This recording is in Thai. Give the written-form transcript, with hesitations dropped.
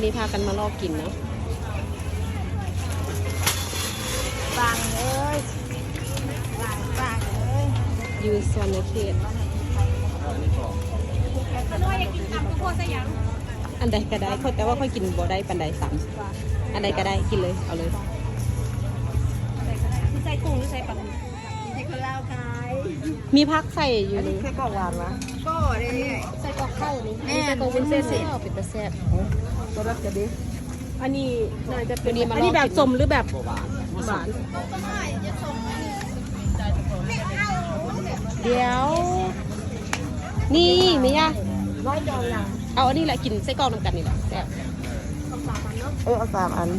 นี้พากันมาลอกกินเนาะ บางเลยบางเลย ยูสวนในเขต น้อยอยากกินตำข้าวโพดซะยัง อันใดก็ได้แต่ว่าค่อยกินบ่ได้ปันใดซ้ำอันใดก็ได้กินเลยเอาเลย คือใส่กุ้งหรือใส่ปลาใส่ข้าวเหล้าขาย มีพักใส่อยู่นี่ แค่กล่องหวานวะ ก็ได้ ใส่กอกข้าวนี่ แม่ ใส่กอกวุ้นเส้นเป็นตะแซ่บ ก็รับจะดี อันนี้น่าจะเป็นอันนี้แบบสมหรือแบบหวานเดี๋ยว นี่ไม่ยาก ร้อยจองยัง เอาอันนี้แหละกินไส้กรอกน้ำกันนี่แหละแซ่บ เอา3 อัน